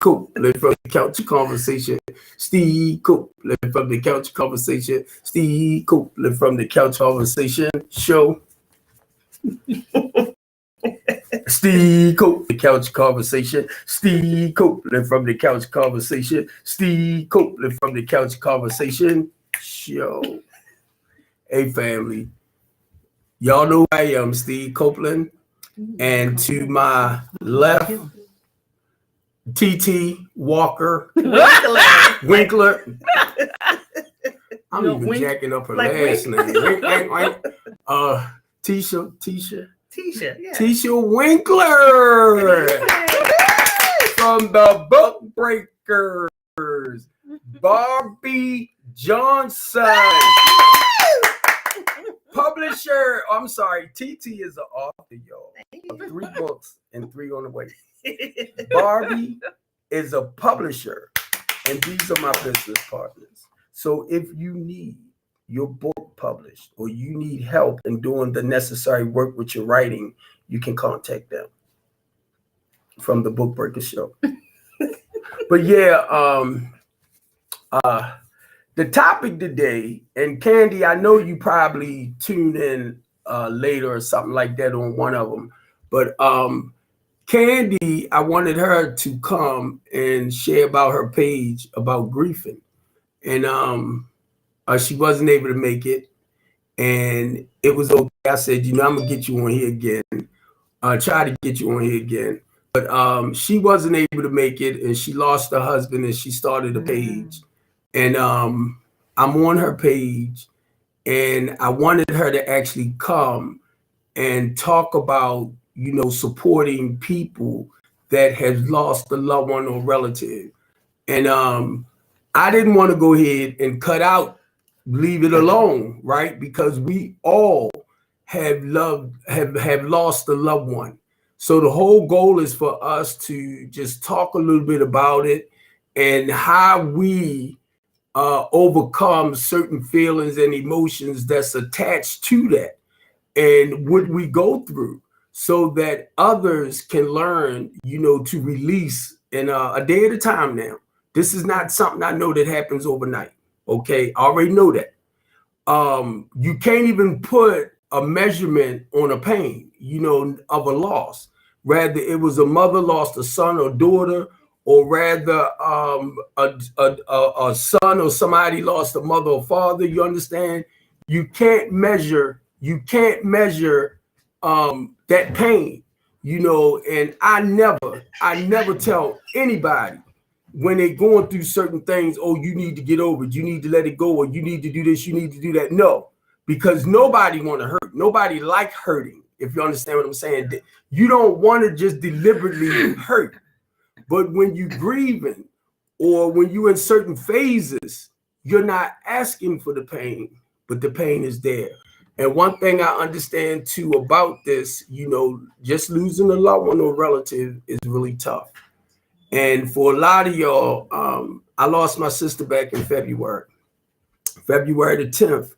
Copeland from the Couch Conversation. Steve Copeland from the Couch Conversation. Steve Copeland from the Couch Conversation show. Steve Copeland, the Couch Conversation. Steve Copeland from the Couch Conversation. Steve Copeland from the Couch Conversation show. Hey, family. Y'all know who I am, Steve Copeland. And to my left, TT Walker Winkler. I'm even jacking up her last name. Tisha Winkler from the Book Breakers. Barbie Johnson. Publisher, I'm sorry, TT is an author, y'all. Of 3 books and 3 on the way. Barbie is a publisher, and these are my business partners. So if you need your book published or you need help in doing the necessary work with your writing, you can contact them from the Book Breaker Show. But yeah, the topic today, and Candy, I know you probably tuned in later or something like that on one of them, but Candy, I wanted her to come and share about her page about grieving, and she wasn't able to make it, and it was okay. I said, I'm gonna get you on here again. Try to get you on here again, but she wasn't able to make it, and she lost her husband, and she started a page. And I'm on her page, and I wanted her to actually come and talk about, supporting people that have lost a loved one or relative. And I didn't want to go ahead and leave it alone, right? Because we all have lost a loved one. So the whole goal is for us to just talk a little bit about it and how we overcome certain feelings and emotions that's attached to that and what we go through so that others can learn, to release in a day at a time now. This is not something I know that happens overnight. Okay, I already know that. You can't even put a measurement on a pain, of a loss. Rather, it was a mother lost a son or daughter, or rather a son or somebody lost a mother or father. You understand? You can't measure that pain, and I never tell anybody when they're going through certain things, oh, you need to get over it, you need to let it go, or you need to do this, you need to do that. No, because nobody want to hurt. Nobody like hurting, if you understand what I'm saying. You don't want to just deliberately hurt. But when you're grieving or when you're in certain phases, you're not asking for the pain, but the pain is there. And one thing I understand too about this, just losing a loved one or relative is really tough. And for a lot of y'all, I lost my sister back in February. February the 10th,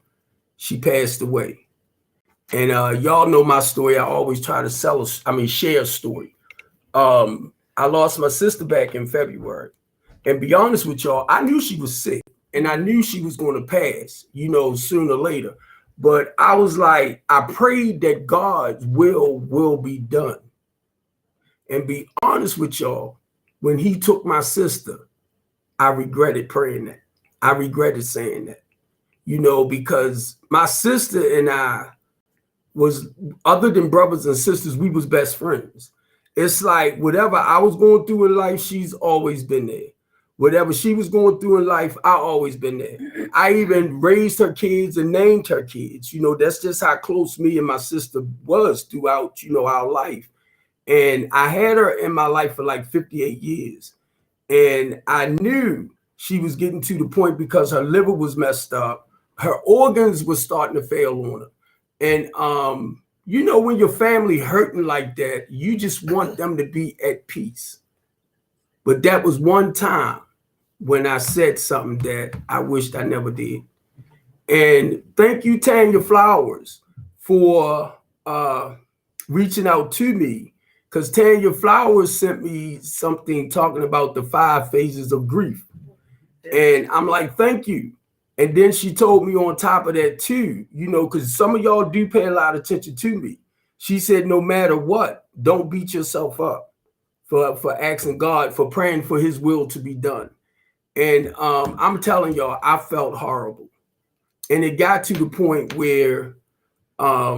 she passed away. And y'all know my story. I always try to share a story. I lost my sister back in February. And be honest with y'all, I knew she was sick and I knew she was going to pass, sooner or later. But I was like, I prayed that God's will be done. And be honest with y'all, when he took my sister, I regretted praying that. I regretted saying that, because my sister and I was, other than brothers and sisters, we was best friends. It's like whatever I was going through in life, she's always been there. Whatever she was going through in life, I always been there. I even raised her kids and named her kids. That's just how close me and my sister was throughout, our life. And I had her in my life for like 58 years. And I knew she was getting to the point because her liver was messed up. Her organs were starting to fail on her. And, when your family hurting like that, you just want them to be at peace. But that was one time when I said something that I wished I never did. And thank you, Tanya Flowers, for reaching out to me because Tanya Flowers sent me something talking about the 5 phases of grief. And I'm like, thank you. And then she told me on top of that too, you know, because some of y'all do pay a lot of attention to me. She said, no matter what, don't beat yourself up for asking God, for praying for his will to be done. And I'm telling y'all, I felt horrible. And it got to the point where I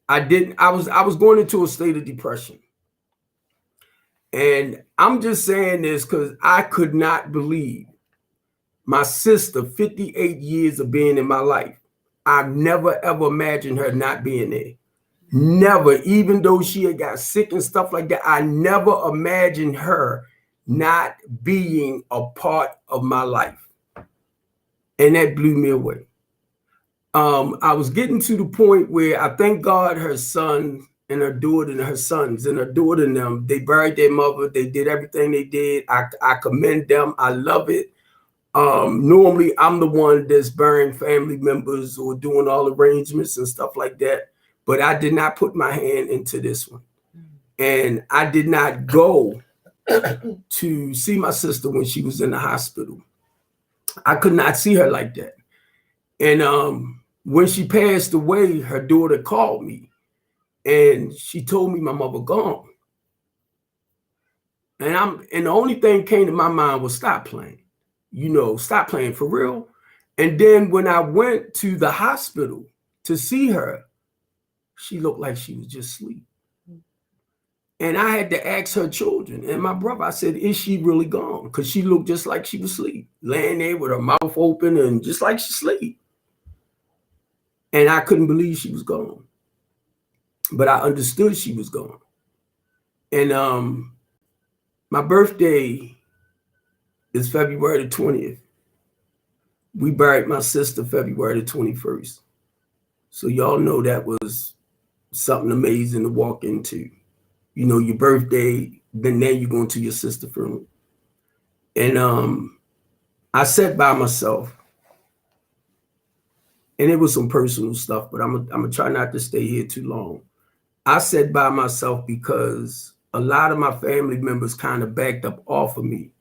was going into a state of depression. And I'm just saying this because I could not believe my sister, 58 years of being in my life, I've never ever imagined her not being there. Never, even though she had got sick and stuff like that, I never imagined her not being a part of my life. And that blew me away. I was getting to the point where I thank God her son and her daughter and her sons and her daughter and them, they buried their mother. They did everything they did. I commend them. I love it. Normally I'm the one that's burying family members or doing all arrangements and stuff like that. But I did not put my hand into this one. And I did not go to see my sister when she was in the hospital. I could not see her like that. And when she passed away, her daughter called me and she told me my mother gone. And the only thing came to my mind was stop playing, you know, stop playing for real. And then when I went to the hospital to see her, she looked like she was just asleep. And I had to ask her children and my brother, I said, is she really gone? Because she looked just like she was asleep, laying there with her mouth open and just like she's asleep. And I couldn't believe she was gone. But I understood she was gone. And my birthday is February the 20th. We buried my sister February the 21st. So y'all know that was something amazing to walk into. You know, your birthday, then you're going to your sister's funeral. And I sat by myself. And it was some personal stuff, but I'm gonna try not to stay here too long. I sat by myself because a lot of my family members kind of backed up off of me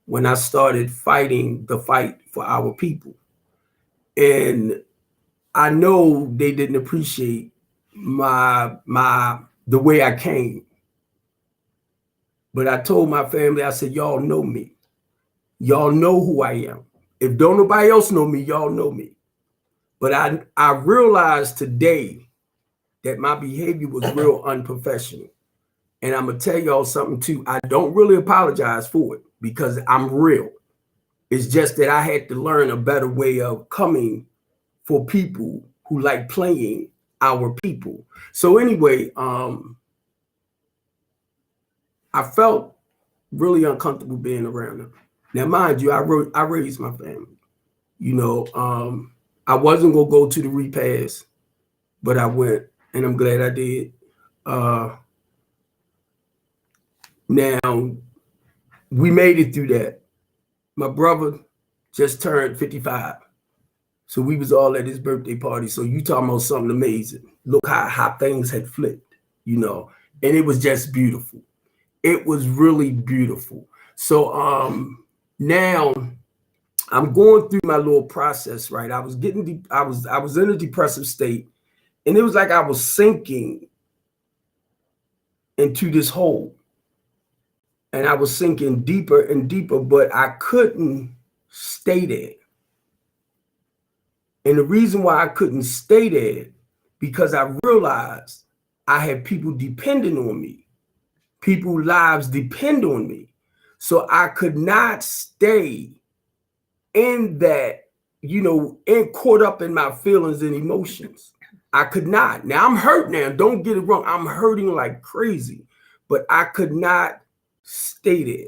when I started fighting the fight for our people. And I know they didn't appreciate the way I came. But I told my family, I said, y'all know me. Y'all know who I am. If don't nobody else know me, y'all know me. But I realized today that my behavior was real unprofessional. And I'm going to tell y'all something too. I don't really apologize for it because I'm real. It's just that I had to learn a better way of coming for people who like playing our people. So anyway, I felt really uncomfortable being around them. Now, mind you, I raised my family. You know, I wasn't going to go to the repast, but I went, and I'm glad I did. Now, we made it through that. My brother just turned 55. So we was all at his birthday party. So you talking about something amazing. Look how things had flipped, you know, and it was just beautiful. It was really beautiful. So now I'm going through my little process, right? I was in a depressive state, and it was like I was sinking into this hole. And I was sinking deeper and deeper, but I couldn't stay there. And the reason why I couldn't stay there, because I realized I had people depending on me. People's lives depend on me. So I could not stay in that, you know, and caught up in my feelings and emotions. I could not. Now I'm hurt now. Don't get it wrong. I'm hurting like crazy, but I could not stay there.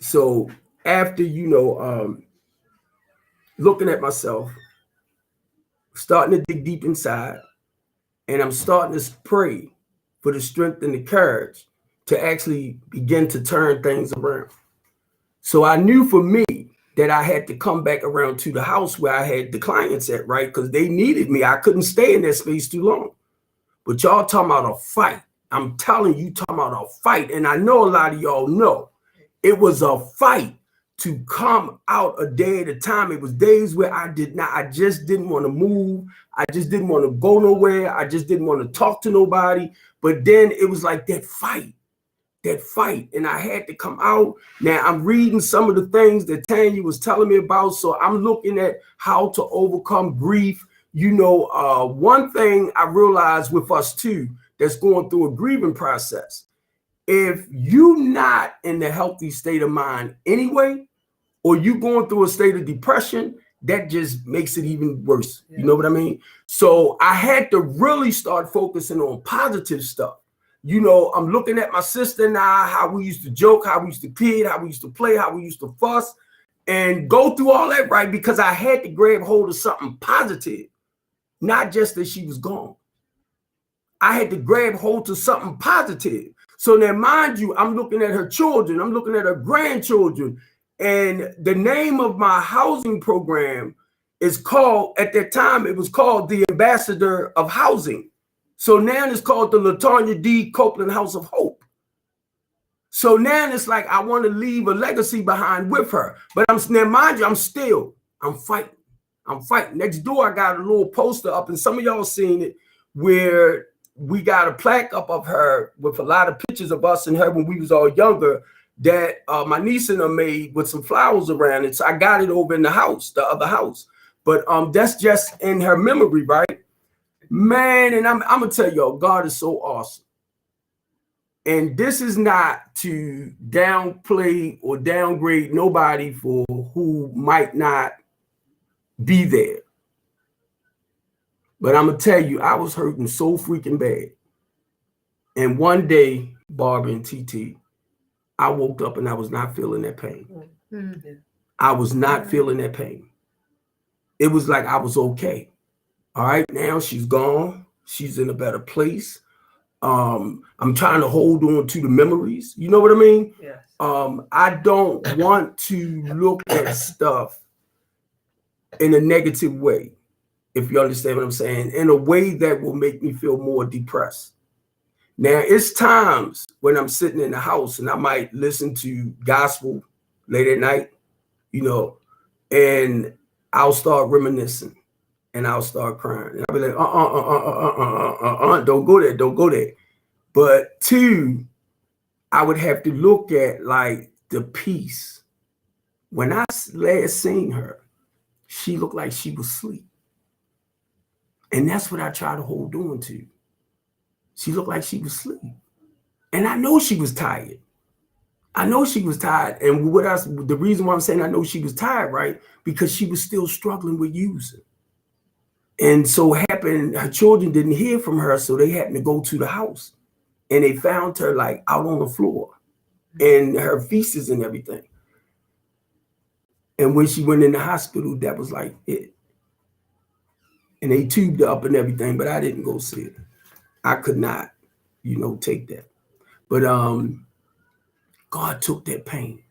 So after, you know, looking at myself, starting to dig deep inside, and I'm starting to pray for the strength and the courage to actually begin to turn things around. So I knew for me that I had to come back around to the house where I had the clients at, right? Because they needed me. I couldn't stay in that space too long. But y'all talking about a fight. I'm telling you, talking about a fight. And I know a lot of y'all know it was a fight to come out a day at a time. It was days where I just didn't want to move. I just didn't want to go nowhere. I just didn't want to talk to nobody. But then it was like that fight. And I had to come out. Now I'm reading some of the things that Tanya was telling me about. So I'm looking at how to overcome grief. You know, one thing I realized with us too, that's going through a grieving process. If you're not in the healthy state of mind anyway, or you going through a state of depression, that just makes it even worse. Yeah. You know what I mean? So I had to really start focusing on positive stuff. You know, I'm looking at my sister now, how we used to joke, how we used to kid, how we used to play, how we used to fuss, and go through all that, right? Because I had to grab hold of something positive, not just that she was gone. I had to grab hold of something positive. So now, mind you, I'm looking at her children, I'm looking at her grandchildren, and the name of my housing program is called, at that time, it was called the Ambassador of Housing. So now it's called the LaTanya D. Copeland House of Hope. So now it's like I want to leave a legacy behind with her. But now, mind you, I'm fighting. Next door, I got a little poster up, and some of y'all seen it, where we got a plaque up of her with a lot of pictures of us and her when we was all younger, that my niece and her made with some flowers around it. So I got it over in the house, the other house. But that's just in her memory, right? Man, and I'm gonna tell y'all, God is so awesome. And this is not to downplay or downgrade nobody for who might not be there. But I'm gonna tell you, I was hurting so freaking bad. And one day, Barbara and TT, I woke up and I was not feeling that pain. Mm-hmm. I was not feeling that pain. It was like I was okay. All right, now she's gone. She's in a better place. I'm trying to hold on to the memories. You know what I mean? Yes. I don't want to look at stuff in a negative way, if you understand what I'm saying, in a way that will make me feel more depressed. Now, it's times when I'm sitting in the house and I might listen to gospel late at night, you know, and I'll start reminiscing and I'll start crying. And I'll be like, don't go there. But two, I would have to look at like the peace. When I last seen her, she looked like she was asleep. And that's what I try to hold on to. She looked like she was asleep. And I know she was tired. And the reason why I'm saying I know she was tired, right? Because she was still struggling with using. And so happened, her children didn't hear from her, so they happened to go to the house. And they found her like out on the floor and her feces and everything. And when she went in the hospital, that was like it. And they tubed her up and everything, but I didn't go see it. I could not, take that. But God took that pain.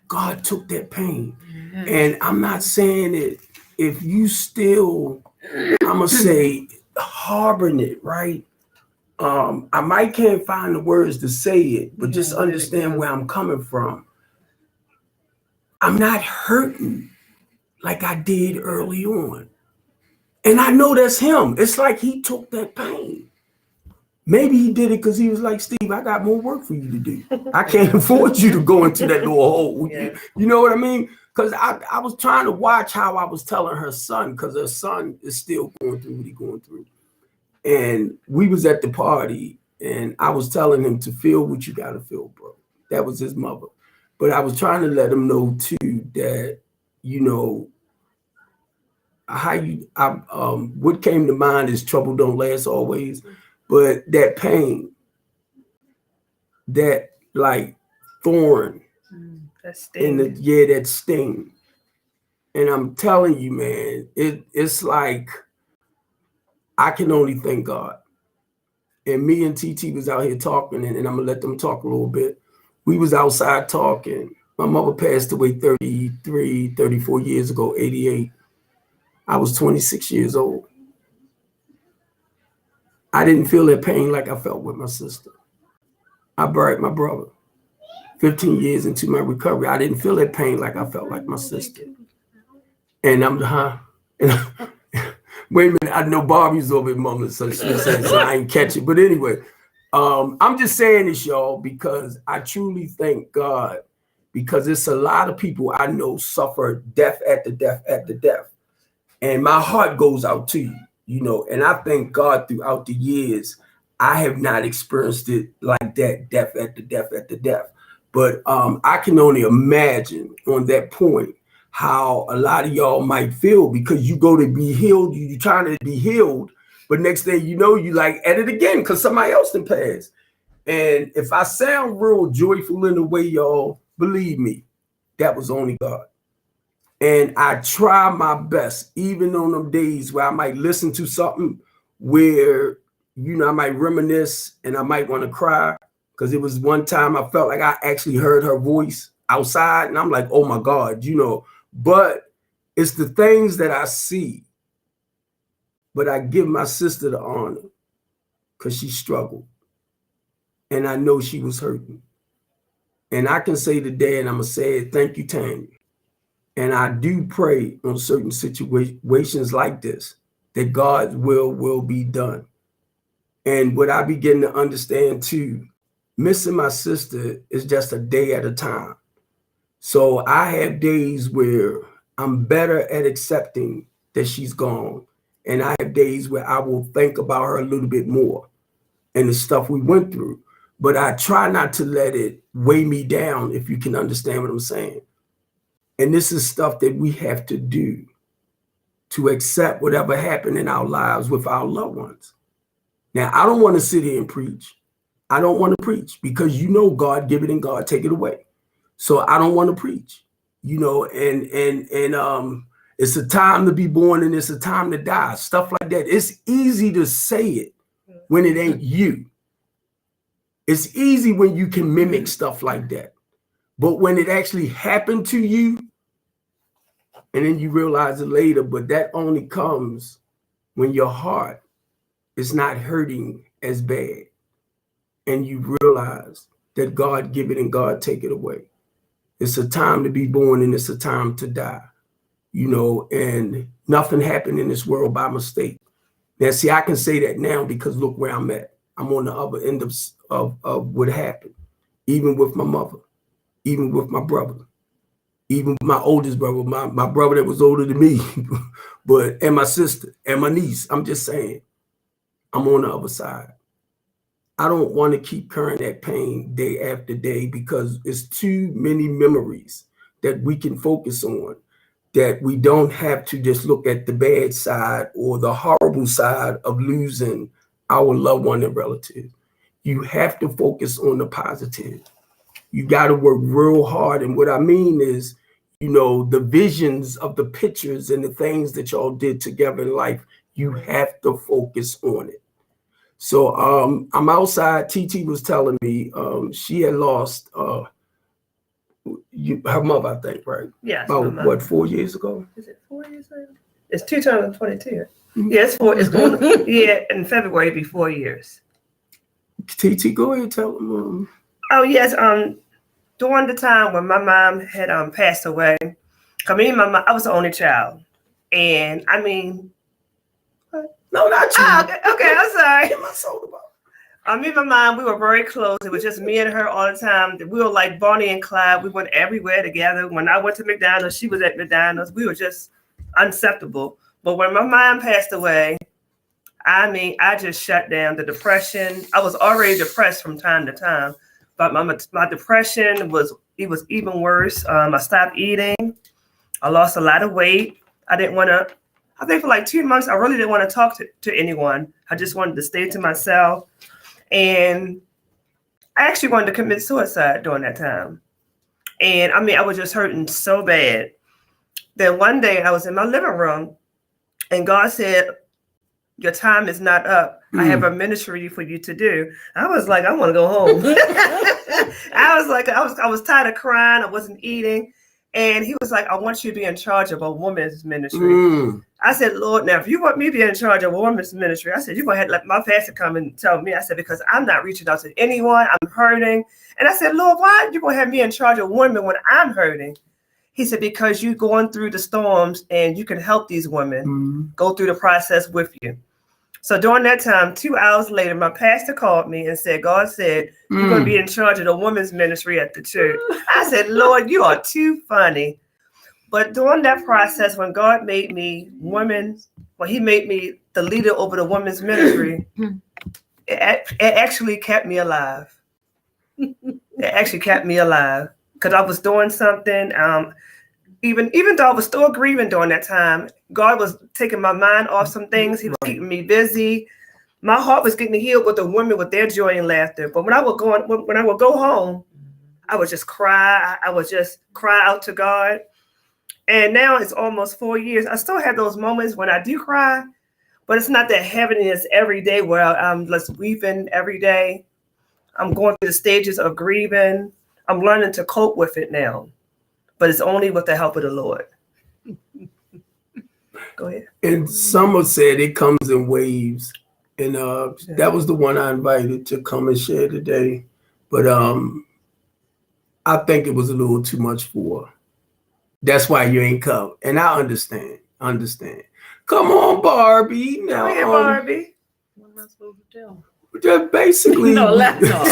God took that pain. Mm-hmm. And I'm not saying it, if you still, I'm going to say, harboring it, right? I might can't find the words to say it, but just understand where I'm coming from. I'm not hurting like I did early on. And I know that's him. It's like he took that pain. Maybe he did it because he was like, Steve, I got more work for you to do. I can't afford you to go into that little hole. Yeah. You know what I mean? Because I was trying to watch how I was telling her son, because her son is still going through what he's going through. And we was at the party, and I was telling him to feel what you got to feel, bro. That was his mother. But I was trying to let him know, too, that, what came to mind is trouble don't last always. But that pain, that like thorn, that sting. That sting. And I'm telling you, man, it's like I can only thank God. And me and TT was out here talking, and I'm gonna let them talk a little bit. We was outside talking. My mother passed away 34 years ago, 88. I was 26 years old. I didn't feel that pain like I felt with my sister. I buried my brother 15 years into my recovery. I didn't feel that pain like I felt like my sister. And wait a minute, I know Barbie's over at Mama, so she says so I ain't catch it. But anyway, I'm just saying this, y'all, because I truly thank God, because it's a lot of people I know suffer death after death after death. And my heart goes out to you, you know, and I thank God throughout the years, I have not experienced it like that, death after death after death. But I can only imagine on that point how a lot of y'all might feel, because you go to be healed, you're trying to be healed, but next thing you know, you like at it again because somebody else done passed. And if I sound real joyful in a way, y'all, believe me, that was only God. And I try my best, even on them days where I might listen to something where, you know, I might reminisce and I might want to cry, because it was one time I felt like I actually heard her voice outside, and I'm like, oh my God, you know. But it's the things that I see. But I give my sister the honor because she struggled. And I know she was hurting. And I can say today, and I'm going to say it, thank you, Tanya. And I do pray on certain situations like this, that God's will be done. And what I begin to understand too, missing my sister is just a day at a time. So I have days where I'm better at accepting that she's gone. And I have days where I will think about her a little bit more and the stuff we went through. But I try not to let it weigh me down, if you can understand what I'm saying. And this is stuff that we have to do to accept whatever happened in our lives with our loved ones. Now, I don't want to sit here and preach. I don't want to preach, because you know God give it and God take it away. So I don't want to preach, you know, and it's a time to be born and it's a time to die, stuff like that. It's easy to say it when it ain't you. It's easy when you can mimic stuff like that. But when it actually happened to you, and then you realize it later, but that only comes when your heart is not hurting as bad. And you realize that God give it and God take it away. It's a time to be born and it's a time to die, you know, and nothing happened in this world by mistake. Now, see, I can say that now because look where I'm at. I'm on the other end of what happened, even with my mother, even with my brother, even with my oldest brother, my brother that was older than me, and my sister and my niece. I'm just saying, I'm on the other side. I don't want to keep carrying that pain day after day, because it's too many memories that we can focus on, that we don't have to just look at the bad side or the horrible side of losing our loved one and relative. You have to focus on the positive. You got to work real hard. And what I mean is, you know, the visions of the pictures and the things that y'all did together in life, you have to focus on it. So I'm outside. TT was telling me she had lost her mother, I think, right? Yes. About what, 4 years ago? Is it 4 years ago? It's 2022. Mm-hmm. Yeah, it's 4. It's going. Yeah, in February, it'll be 4 years. TT, go ahead and tell them. Oh yes. During the time when my mom had passed away, I mean, I was the only child, and I mean. No, not you. Okay, I'm sorry. Get my soul about. Me and my mom, we were very close. It was just me and her all the time. We were like Bonnie and Clyde. We went everywhere together. When I went to McDonald's, she was at McDonald's. We were just inseparable. But when my mom passed away, I mean, I just shut down. The depression. I was already depressed from time to time, but my depression was even worse. I stopped eating. I lost a lot of weight. I didn't want to. I think for like 2 months, I really didn't want to talk to anyone. I just wanted to stay to myself. And I actually wanted to commit suicide during that time. And I mean, I was just hurting so bad. Then one day I was in my living room and God said, your time is not up. I have a ministry for you to do. I was like, I want to go home. I was tired of crying. I wasn't eating. And he was like, I want you to be in charge of a woman's ministry. I said, Lord, now if you want me to be in charge of a women's ministry, I said, you're going to have to let my pastor come and tell me. I said, because I'm not reaching out to anyone. I'm hurting. And I said, Lord, why are you going to have me in charge of women when I'm hurting? He said, because you're going through the storms and you can help these women go through the process with you. So during that time, 2 hours later, my pastor called me and said, God said, you're going to be in charge of the women's ministry at the church. I said, Lord, you are too funny. But during that process, when God made me he made me the leader over the women's ministry, it actually kept me alive. It actually kept me alive because I was doing something. Even though I was still grieving during that time, God was taking my mind off some things. He was keeping me busy. My heart was getting healed with the women with their joy and laughter. But when I would go home, I would just cry. I would just cry out to God. And now it's almost 4 years. I still have those moments when I do cry, but it's not that heaviness every day where I'm just weeping every day. I'm going through the stages of grieving. I'm learning to cope with it now, but it's only with the help of the Lord. Go ahead. And Summer said it comes in waves. And that was the one I invited to come and share today. But I think it was a little too much for her. That's why you ain't come. And I understand. Come on, Barbie. Now, Come here, Barbie. What am I supposed to tell? Just basically. No, laptop.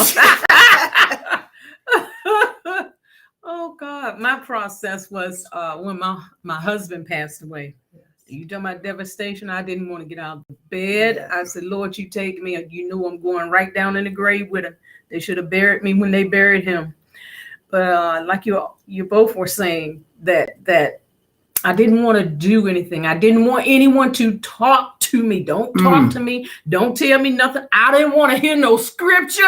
Oh God, my process was when my husband passed away. You talking about devastation? I didn't want to get out of bed. Yes. I said, Lord, you take me. You know I'm going right down in the grave with him. They should have buried me when they buried him. But like you both were saying, that I didn't want to do anything. I didn't want anyone to talk to me. Don't talk to me. Don't tell me nothing. I didn't want to hear no scripture.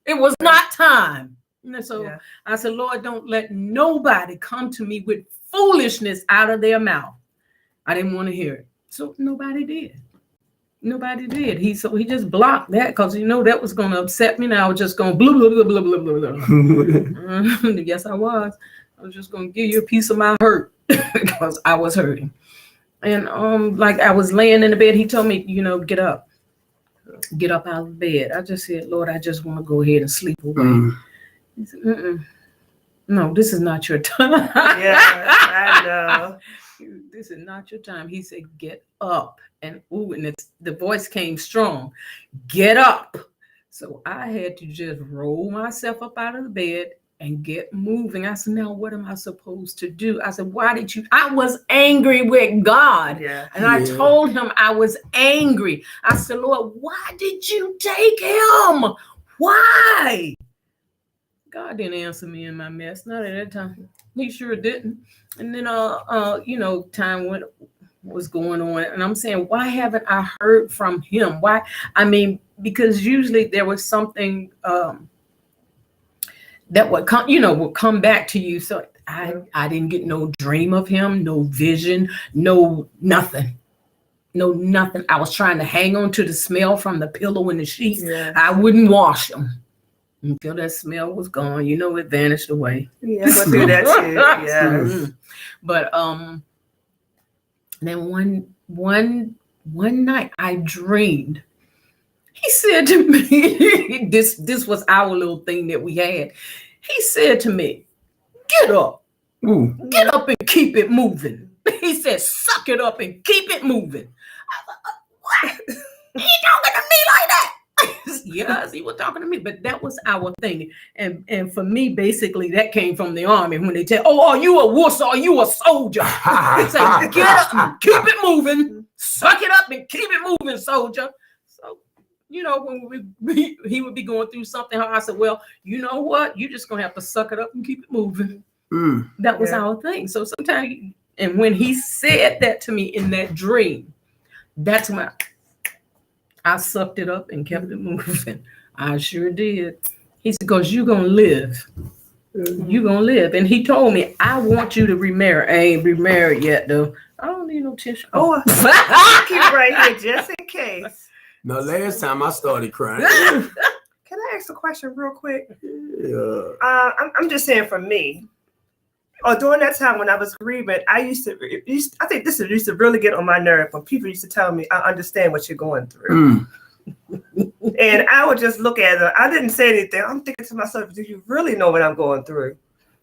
It was not time. And so I said, Lord, don't let nobody come to me with foolishness out of their mouth. I didn't want to hear it. So nobody did. He just blocked that because that was going to upset me. Now I was just going blah, blah, blah, blah, blah, blah, blah. Yes, I was. I was just going to give you a piece of my hurt because I was hurting. And like I was laying in the bed, he told me, get up out of bed. I just said, Lord, I just want to go ahead and sleep away. He said, no, this is not your time. Yeah, I know. This is not your time. He said, get up. And the voice came strong. Get up. So I had to just roll myself up out of the bed and get moving. I said, now what am I supposed to do? I said, I was angry with God. Yeah. And I told him I was angry. I said, Lord, why did you take him? Why? God didn't answer me in my mess. Not at that time. He sure didn't. And then, time was going on. And I'm saying, why haven't I heard from him? Why? I mean, because usually there was something that would come back to you. So I didn't get no dream of him, no vision, no nothing. No, nothing. I was trying to hang on to the smell from the pillow and the sheets. Yeah. I wouldn't wash them until that smell was gone. It vanished away. Yeah, I went through that too. Yeah. But then one night I dreamed. He said to me, this was our little thing that we had. He said to me, get up. Get up and keep it moving. He said, suck it up and keep it moving. I was like, what? He talking to me like that? Yes, he was talking to me, but that was our thing. And for me, basically, that came from the army when they tell, oh, are you a wuss or are you a soldier? They say, get up and keep it moving. Suck it up and keep it moving, soldier. So, when he would be going through something, I said, well, you know what? You're just going to have to suck it up and keep it moving. That was our thing. So sometimes, and when he said that to me in that dream, that's when I sucked it up and kept it moving. I sure did. He said, because you're going to live. You're going to live. And he told me, I want you to remarry. I ain't remarried yet, though. I don't need no tissue. Oh, I'll keep it right here just in case. No, last time I started crying. Can I ask a question real quick? Yeah. I'm just saying for me, during that time when I was grieving, I think this used to really get on my nerve when people used to tell me, I understand what you're going through. And I would just look at her. I didn't say anything. I'm thinking to myself, do you really know what I'm going through?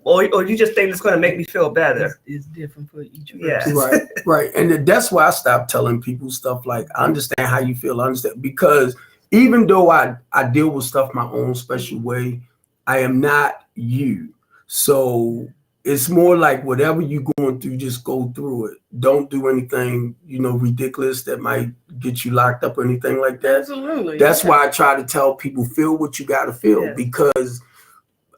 Or you just think it's going to make me feel better? It's different for each Yes. person. Right. And that's why I stopped telling people stuff like, I understand how you feel, I understand. Because even though I deal with stuff my own special way, I am not you. So it's more like whatever you're going through, just go through it. Don't do anything, ridiculous that might get you locked up or anything like that. Absolutely. That's why I try to tell people, feel what you got to feel. Yeah. Because,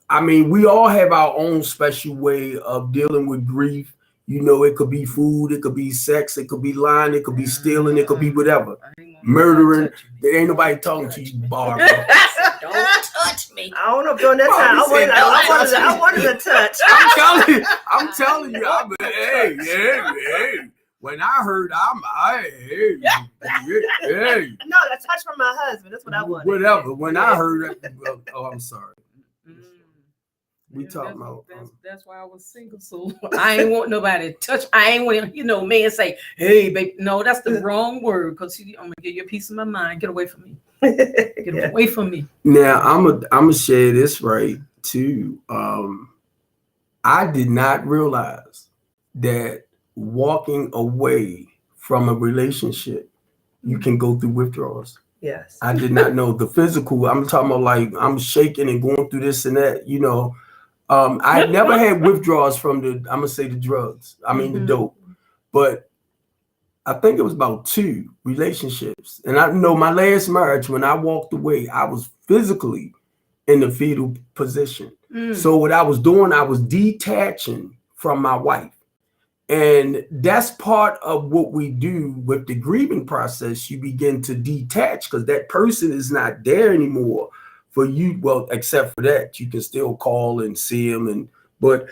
I mean, we all have our own special way of dealing with grief. It could be food, it could be sex, it could be lying, it could be stealing, it could be whatever. Murdering. There ain't nobody talking to you, Barbara. Don't touch me. I don't know if during that time I wanted a touch. I'm telling you, hey. When I heard, hey. No, a touch from my husband. That's what I wanted. Whatever. When I heard it, I'm sorry. We talking about. That's why I was single. So I ain't want nobody to touch. I ain't want man say, "Hey, baby." No, that's the wrong word. Because I'm gonna give you a piece of my mind. Get away from me. Get away from me. Now I'm gonna share this right too. I did not realize that walking away from a relationship, you can go through withdrawals. Yes. I did not know the physical. I'm talking about like I'm shaking and going through this and that. I never had withdrawals from the drugs. The dope. But I think it was about 2 relationships. And I know my last marriage, when I walked away, I was physically in the fetal position. So what I was doing, I was detaching from my wife. And that's part of what we do with the grieving process. You begin to detach because that person is not there anymore for you. Well, except for that, you can still call and see them. But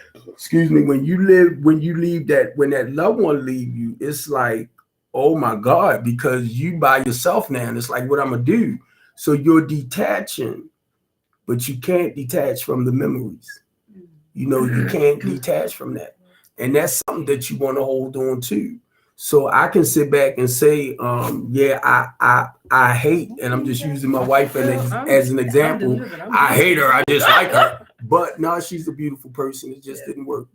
when you leave that, when that loved one leave you, it's like, oh my God, because you by yourself now. And it's like, what I'm gonna do? So you're detaching, but you can't detach from the memories. You can't detach from that. And that's something that you want to hold on to. So I can sit back and say, I hate, and I'm just using my wife as an example. I hate her. I just like her. But no, she's a beautiful person. It just didn't work.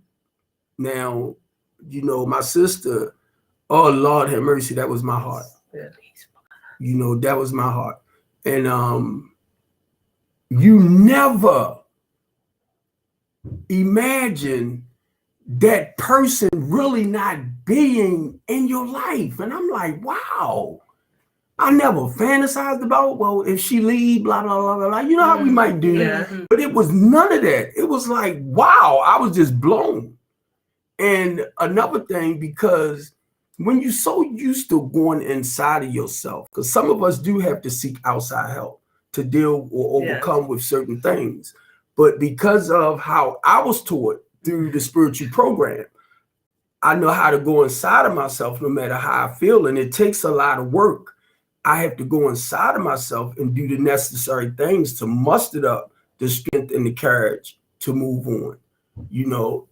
Now, my sister, oh Lord have mercy, that was my heart. Yeah. That was my heart. And you never imagine that person really not being in your life. And I'm like, wow, I never fantasized about, well, if she leave, blah, blah, blah, blah, blah. You know how we might do. Yeah. But it was none of that. It was like, wow, I was just blown. And another thing, because when you're so used to going inside of yourself, because some of us do have to seek outside help to deal or overcome with certain things. But because of how I was taught through the spiritual program, I know how to go inside of myself no matter how I feel. And it takes a lot of work. I have to go inside of myself and do the necessary things to muster up the strength and the courage to move on,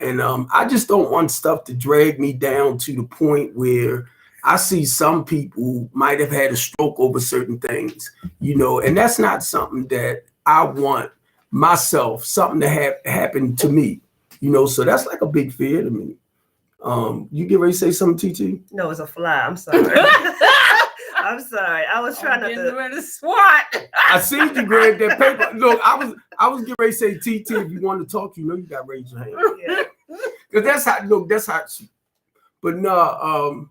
and I just don't want stuff to drag me down to the point where I see some people might have had a stroke over certain things, and that's not something that I want myself, something to happen to me, so that's like a big fear to me. You get ready to say something, TT? No, it's a fly. I'm sorry. I'm sorry. I was trying not to swat. I seen you grab that paper. Look, I was getting ready to say, TT, if you want to talk, you got to raise your hand. Yeah. Because that's how. But no,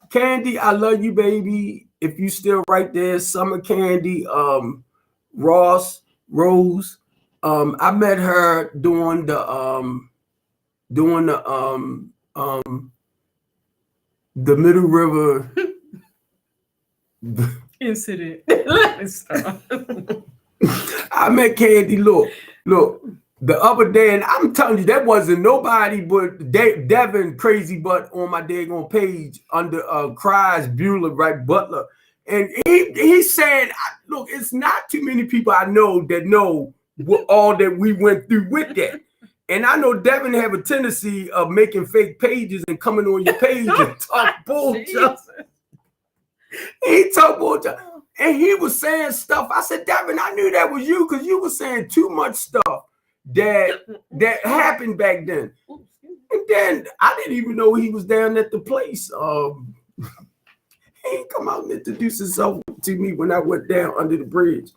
Candy, I love you, baby. If you still right there, Summer Candy, Rose. I met her doing the Middle River incident. I met Candy. Look, the other day, and I'm telling you, that wasn't nobody but Devin Crazy Butt on my daggone page under Cries Bueller, right? Butler. And he said, look, it's not too many people I know that know all that we went through with that. And I know Devin have a tendency of making fake pages and coming on your page and talk bullshit. He talk bullshit. And he was saying stuff. I said, Devin, I knew that was you because you were saying too much stuff that happened back then. And then I didn't even know he was down at the place. He ain't come out and introduce himself to me when I went down under the bridge.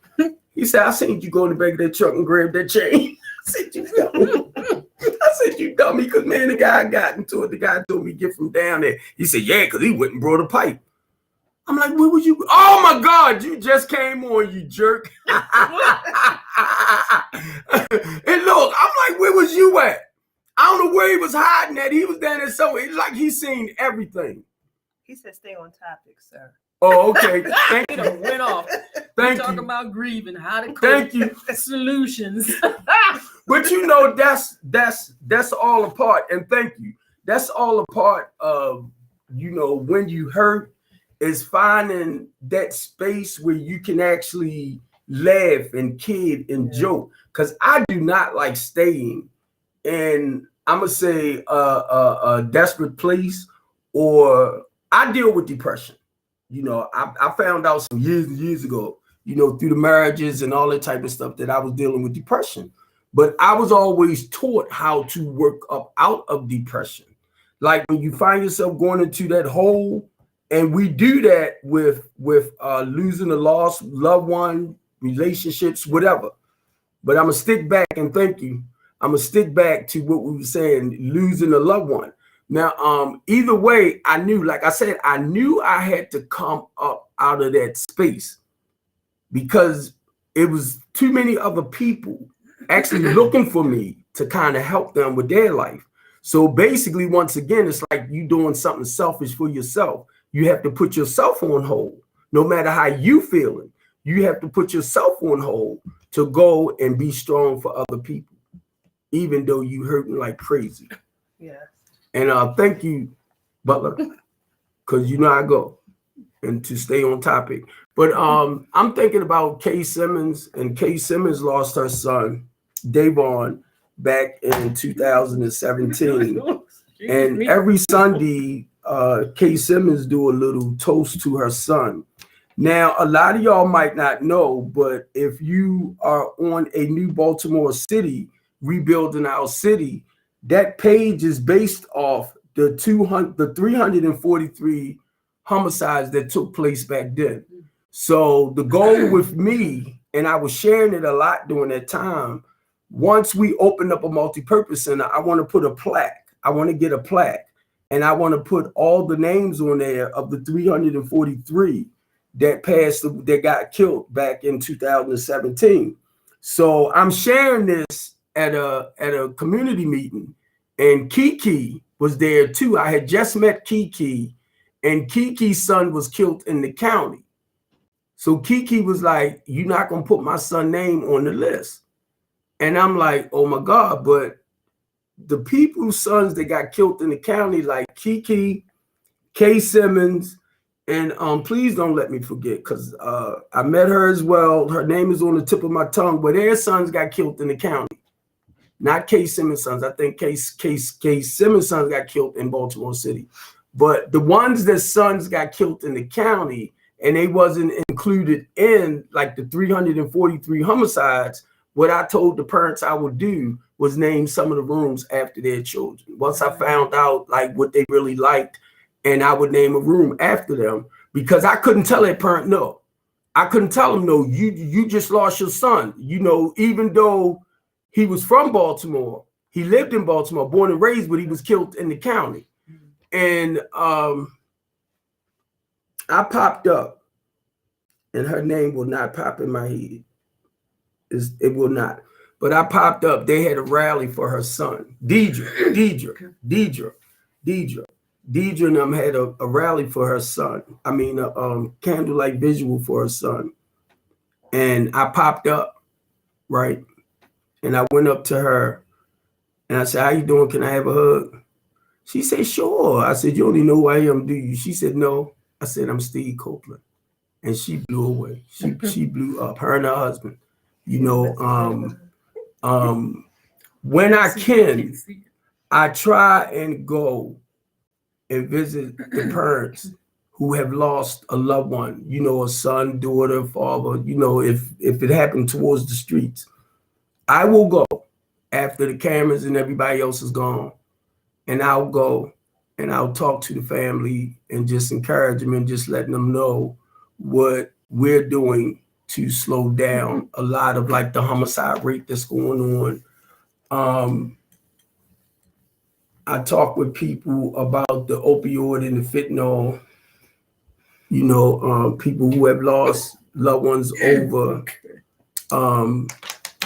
He said, I seen you go in the back of that truck and grab that chain. I said, you dummy. I said, you dummy, because man, the guy got into it. The guy told me to get from down there. He said, yeah, because he went and brought a pipe. I'm like, where was you? Oh my God, you just came on, you jerk. And look, I'm like, where was you at? I don't know where he was hiding at. He was down there somewhere. It's like he's seen everything. He said, stay on topic, sir. Oh, okay. Thank It you. done went off. Thank Talking you. about grieving, how to cope, Thank you. solutions. But you know, that's all a part. And thank you. That's all a part of, you know, when you hurt, is finding that space where you can actually laugh and kid and joke. Because I do not like staying in, I'm gonna say, a desperate place, or I deal with depression. You know, I found out some years and years ago, you know, through the marriages and all that type of stuff, that I was dealing with depression. But I was always taught how to work up out of depression. Like when you find yourself going into that hole, and we do that with losing a lost loved one, relationships, whatever. But I'm gonna stick back, and thank you. I'm gonna stick back to what we were saying, losing a loved one. Now, either way, I knew, like I said, I knew I had to come up out of that space, because it was too many other people actually looking for me to kind of help them with their life. So basically, once again, it's like you doing something selfish for yourself. You have to put yourself on hold. No matter how you feeling, you have to put yourself on hold to go and be strong for other people, even though you hurting like crazy. Yeah. And thank you, Butler, because you know I go, and to stay on topic. But I'm thinking about Kay Simmons, and Kay Simmons lost her son, Davon, back in 2017. And every Sunday, Kay Simmons do a little toast to her son. Now, a lot of y'all might not know, but if you are on a New Baltimore City, Rebuilding Our City, that page is based off the 343 homicides that took place back then. So the goal with me, and I was sharing it a lot during that time, once we opened up a multi-purpose center, I want to put a plaque. I want to get a plaque, and I want to put all the names on there of the 343 that passed, that got killed back in 2017. So I'm sharing this at a community meeting, and Kiki was there too. I had just met Kiki, and Kiki's son was killed in the county. So Kiki was like, "You're not gonna put my son's name on the list." And I'm like, "Oh my God," but the people's sons that got killed in the county, like Kiki, Kay Simmons, and please don't let me forget, because I met her as well. Her name is on the tip of my tongue, but their sons got killed in the county. Not Kay Simmons' sons. I think Kay Simmons' sons got killed in Baltimore City. But the ones that sons got killed in the county, and they wasn't included in like the 343 homicides, what I told the parents I would do was name some of the rooms after their children. Once I found out like what they really liked, and I would name a room after them, because I couldn't tell that parent no. I couldn't tell them no, you just lost your son. You know, even though he was from Baltimore, he lived in Baltimore, born and raised, but he was killed in the county. And I popped up, and her name will not pop in my head. It will not. But I popped up. They had a rally for her son, Deidre and them had a rally for her son. I mean, a candlelight visual for her son. And I popped up, right? And I went up to her, and I said, "How you doing? Can I have a hug?" She said, "Sure." I said, "You only know who I am, do you?" She said, "No." I said, "I'm Steve Copeland." And she blew away. She blew up, her and her husband. You know, when I can, I try and go and visit the parents who have lost a loved one, you know, a son, daughter, father, you know, if it happened towards the streets. I will go after the cameras and everybody else is gone, and I'll go and I'll talk to the family and just encourage them and just letting them know what we're doing to slow down a lot of like the homicide rate that's going on. I talk with people about the opioid and the fentanyl, you know, people who have lost loved ones over,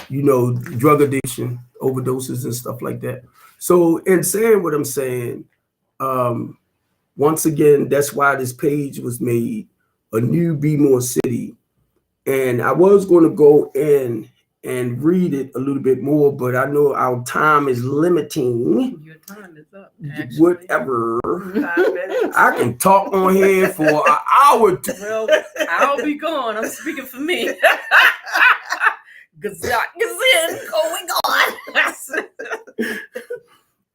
you know, drug addiction, overdoses and stuff like that. So in saying what I'm saying, once again, that's why this page was made, A New Be More City. And I was going to go in and read it a little bit more, but I know our time is limiting. Your time is up. Whatever. 5 minutes. I can talk on here for an hour. Well, I'll be gone. I'm speaking for me. Gazette going on.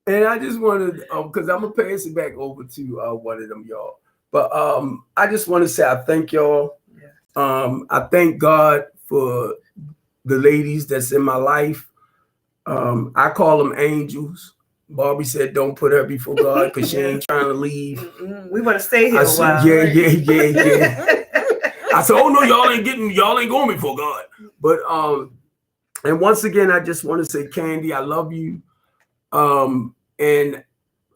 And I just wanted, because I'm gonna pass it back over to one of them, y'all. But I just want to say I thank y'all. Yeah. I thank God for the ladies that's in my life. I call them angels. Barbie said, "Don't put her before God because she ain't trying to leave." We want to stay here I a said, while. yeah. I said, "Oh no, y'all ain't going before God." But and once again, I just want to say, Candy, I love you. And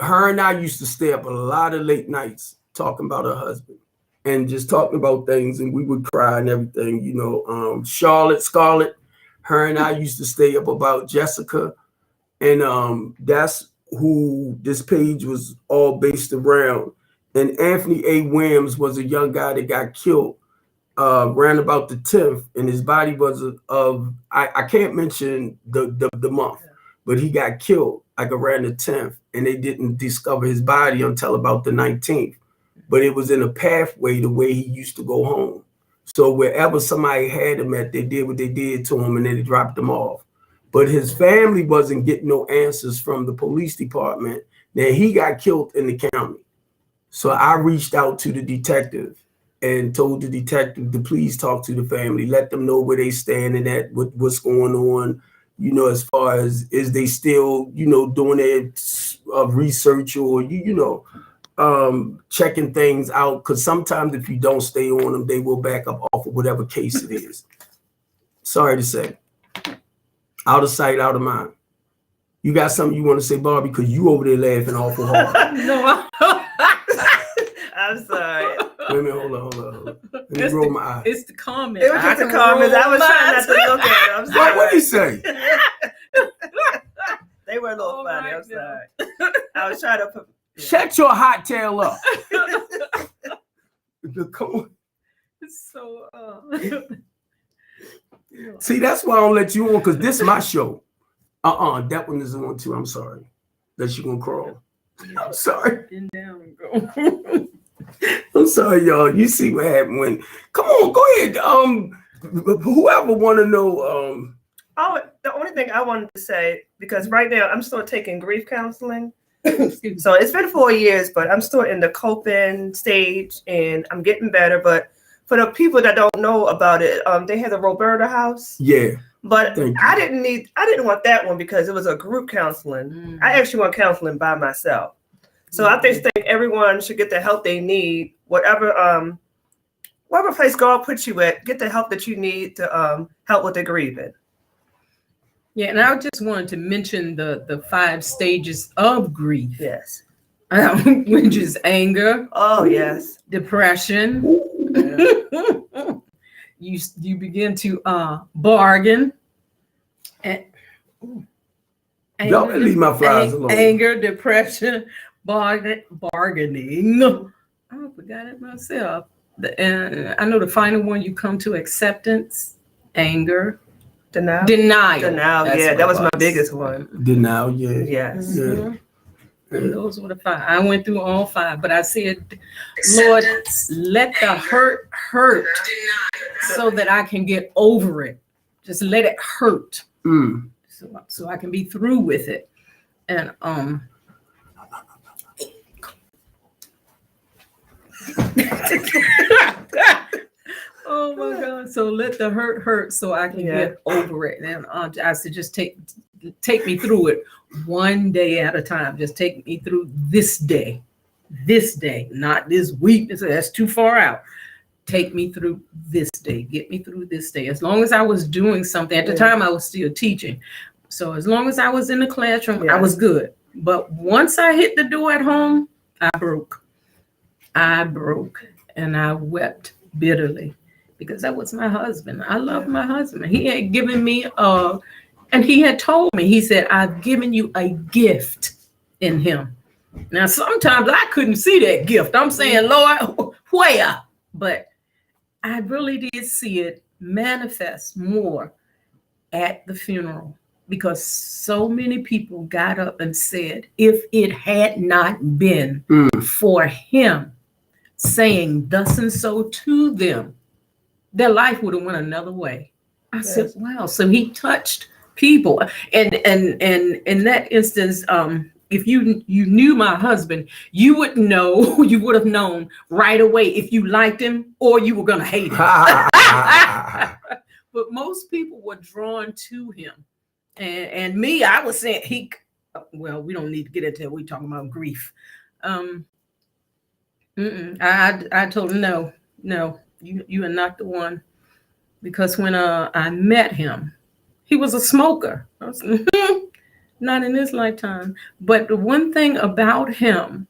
her and I used to stay up a lot of late nights talking about her husband and just talking about things, and we would cry and everything, you know. Charlotte, Scarlett, her and I used to stay up about Jessica, and that's who this page was all based around. And Anthony A. Williams was a young guy that got killed around about the 10th, and his body was I can't mention the month, but he got killed like around the 10th, and they didn't discover his body until about the 19th. But it was in a pathway the way he used to go home. So wherever somebody had him at, they did what they did to him, and then they dropped him off. But his family wasn't getting no answers from the police department. Then he got killed in the county. So I reached out to the detective and told the detective to please talk to the family, let them know where they standing at, what's going on, you know, as far as is they still, you know, doing their research or, you know, checking things out. Because sometimes if you don't stay on them, they will back up off of whatever case it is. Sorry to say. Out of sight, out of mind. You got something you want to say, Barbie? Because you over there laughing awful hard. No, I'm sorry. Wait a minute, hold on. Let me roll my eyes. it's the comments. It was just the comments. I was trying not to look at them. I'm sorry. What did he say? They were a little Oh, funny. right I'm sorry. I was trying to put. Shut your hot tail up. Come on. So, See, that's why I don't let you on, because this is my show. That one is on too. I'm sorry. That you gonna crawl. I'm sorry. bend down and go. I'm sorry, y'all. You see what happened when. Come on, go ahead. Whoever want to know. Oh, the only thing I wanted to say, because right now I'm still taking grief counseling. Excuse me. So it's been 4 years, but I'm still in the coping stage and I'm getting better. But for the people that don't know about it, they had the Roberta House. Yeah. But Thank you. I didn't want that one because it was a group counseling. I actually want counseling by myself. So I just think everyone should get the help they need, whatever place God puts you at, get the help that you need to help with the grieving. Yeah, and I just wanted to mention the 5 stages of grief, Yes. which is anger, Oh yes. depression. You begin to bargain. And Y'all better leave my flies alone. Anger, depression, bargaining. I forgot it myself. And I know the final one, you come to acceptance, anger, Denial. denial. Yeah, That's that was what my it biggest one. Denial, yeah. Yes. Yeah. Mhm. And those were the 5. I went through all 5, but I said, Lord, let the hurt so that I can get over it. Just let it hurt. Mm. so I can be through with it. And oh my God! So let the hurt, so I can get over it. And I said, just take me through it one day at a time. Just take me through this day, not this week. That's too far out. Take me through this day. Get me through this day. As long as I was doing something at the time, I was still teaching. So as long as I was in the classroom, I was good. But once I hit the door at home, I broke, and I wept bitterly because that was my husband. I loved my husband. He had given me and he had told me, he said, I've given you a gift in him. Now, sometimes I couldn't see that gift. I'm saying, Lord, where? But I really did see it manifest more at the funeral, because so many people got up and said, if it had not been for him saying thus and so to them, their life would have went another way. I said, wow. So he touched people. And in that instance, if you knew my husband, you would have known right away if you liked him or you were going to hate him. But most people were drawn to him. And me, I was saying we don't need to get into it. We're talking about grief. I told him, no, you are not the one. Because when I met him, he was a smoker. I was, not in this lifetime. But the one thing about him,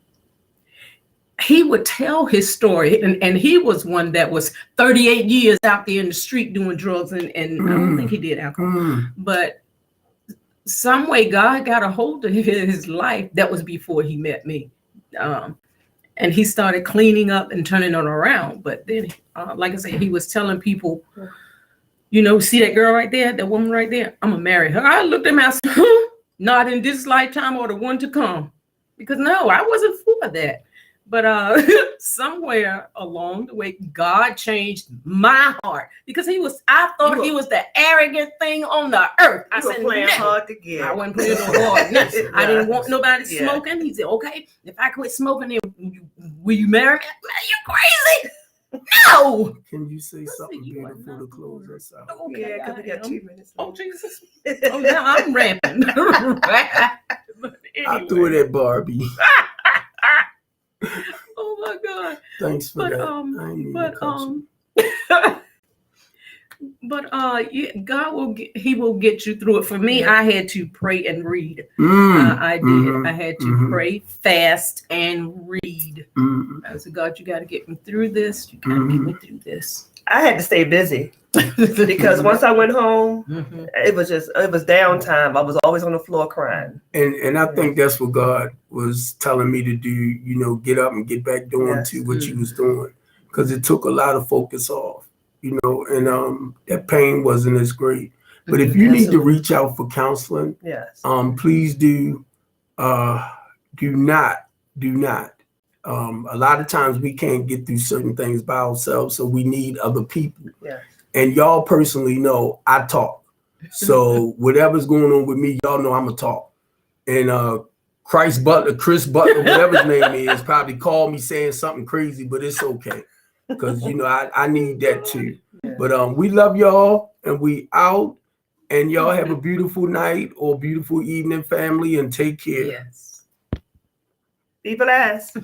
he would tell his story. And he was one that was 38 years out there in the street doing drugs. And I don't think he did alcohol. But some way God got a hold of his life. That was before he met me. And he started cleaning up and turning it around. But then, like I said, he was telling people, see that girl right there, that woman right there, I'm going to marry her. I looked at him and I said, not in this lifetime or the one to come. Because no, I wasn't for that. But somewhere along the way, God changed my heart. Because I thought he was the arrogant thing on the earth. I said, playing hard to get. I wasn't playing no hard. I didn't want nobody smoking. He said, okay, if I quit smoking, then will you marry me? You're crazy. No. Can you say something beautiful to close us out? Okay, because we got 2 minutes. Oh, Jesus. Oh, now I'm rapping. But anyway. I threw it at Barbie. Oh my God. Thanks for that. God will get you through it. For me, I had to pray and read. I did. I had to pray, fast, and read. I said, God, you got to get me through this. You got to get me through this. I had to stay busy because once I went home, it was downtime. I was always on the floor crying. And I think that's what God was telling me to do, get up and get back doing to what you was doing. Because it took a lot of focus off, and that pain wasn't as great. But if you need to reach out for counseling, please do. Do not. A lot of times we can't get through certain things by ourselves, so we need other people. Yeah. And y'all personally know I talk. So whatever's going on with me, y'all know I'm a talk. And Chris Butler, whatever his name is, probably called me saying something crazy, but it's okay. Because I need that too. Yeah. But we love y'all, and we out. And y'all have a beautiful night or beautiful evening, family, and take care. Yes. Be blessed.